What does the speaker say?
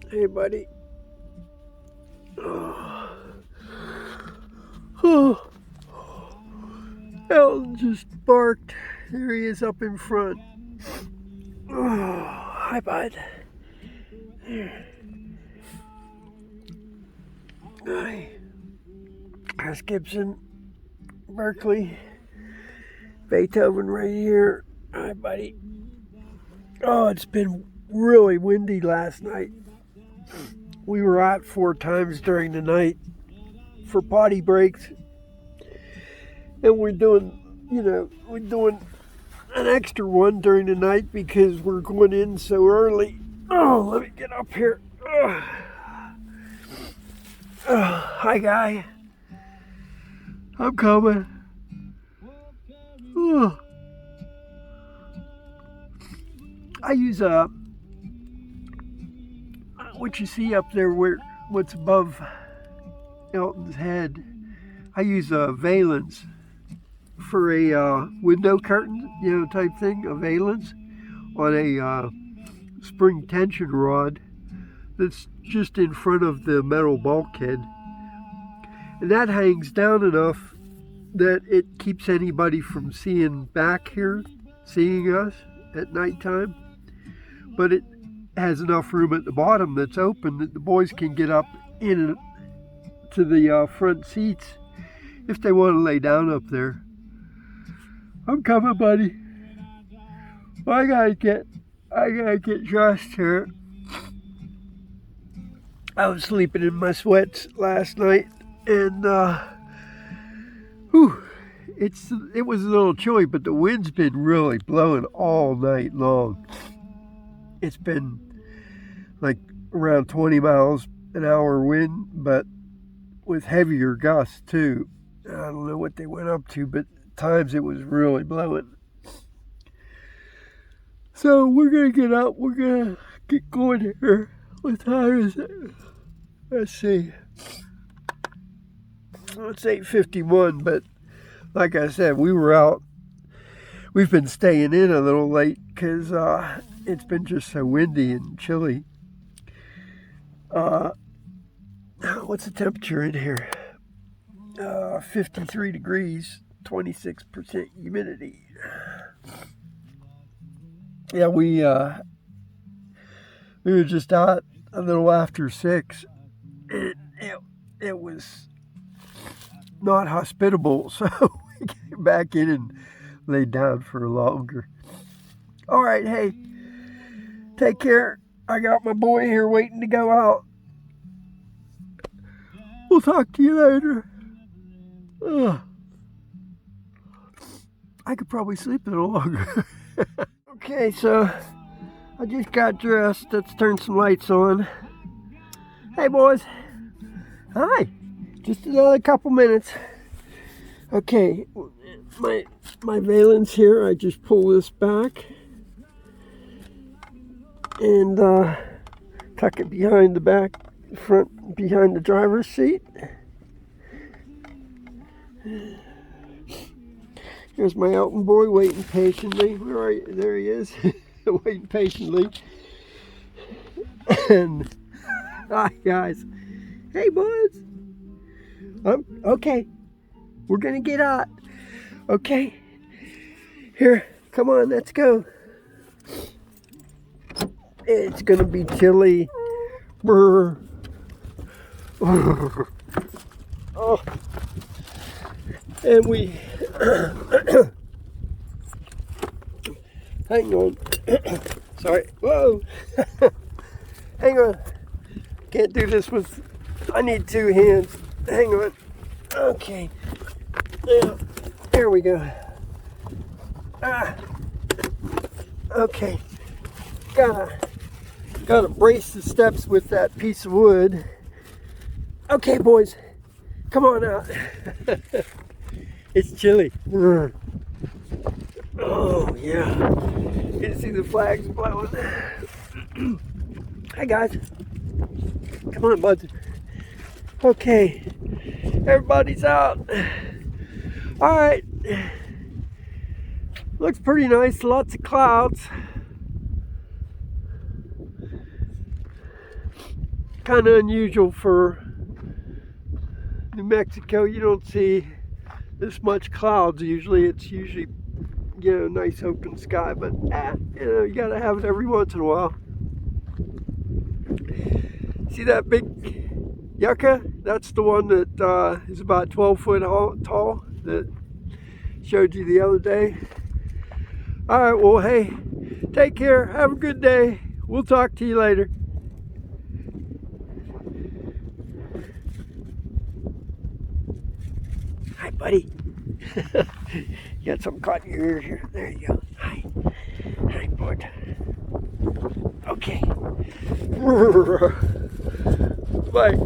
Hey, buddy. Oh, Elton just barked. There he is up in front. Oh, hi, bud. Hi. There's Gibson, Berkeley, Beethoven right here. Hi, buddy. Oh, it's been really windy last night. We were out 4 times during the night for potty breaks. And we're doing an extra one during the night because we're going in so early. Oh, let me get up here. Hi, guy. I'm coming. Oh. I use what you see up there, what's above Elton's head. I use valance for a window curtain, type thing, a valance on a spring tension rod that's just in front of the metal bulkhead. And that hangs down enough that it keeps anybody from seeing us at nighttime. But it has enough room at the bottom that's open that the boys can get up in to the front seats if they want to lay down up there. I'm coming, buddy. I gotta get dressed here. I was sleeping in my sweats last night, and it was a little chilly, but the wind's been really blowing all night long. It's been like around 20 miles an hour wind, but with heavier gusts too. I don't know what they went up to, but at times it was really blowing. So we're gonna get up. We're gonna get going here. What time is it? Let's see. It's 8:51, but like I said, we were out. We've been staying in a little late because it's been just so windy and chilly. What's the temperature in here? 53 degrees, 26% humidity. Yeah, we were just out a little after 6. It was not hospitable, so we came back in and laid down for longer. All right, hey, take care. I got my boy here waiting to go out. We'll talk to you later. I could probably sleep a little longer. Okay, so I just got dressed. Let's turn some lights on. Hey, boys. Hi. Just another couple minutes. Okay, my valance here, I just pull this back and tuck it behind the front, behind the driver's seat. Here's my Elton boy waiting patiently. Where are you? There he is, waiting patiently. And hi, guys. Hey, boys. Okay. We're gonna get out. Okay. Here, come on, let's go. It's gonna be chilly. Brr. Oh. And we hang on. Sorry. Whoa. Hang on. Can't do this I need 2 hands. Hang on. Okay. Yeah. Here we go. Okay. Gotta brace the steps with that piece of wood. Okay, boys. Come on out. It's chilly. Oh, yeah. You can see the flags blowing. Hi, guys. Come on, buds. Okay. Everybody's out. All right. Looks pretty nice. Lots of clouds. kind of unusual for New Mexico. You don't see this much clouds usually. It's usually, you know, nice open sky, but you know, you gotta have it every once in a while. See that big yucca? That's the one that is about 12 foot tall that showed you the other day. All right, well, hey, take care. Have a good day. We'll talk to you later. Hi, buddy. You got something caught in your ear here. There you go. Hi. Hi, bud. Okay. Bye.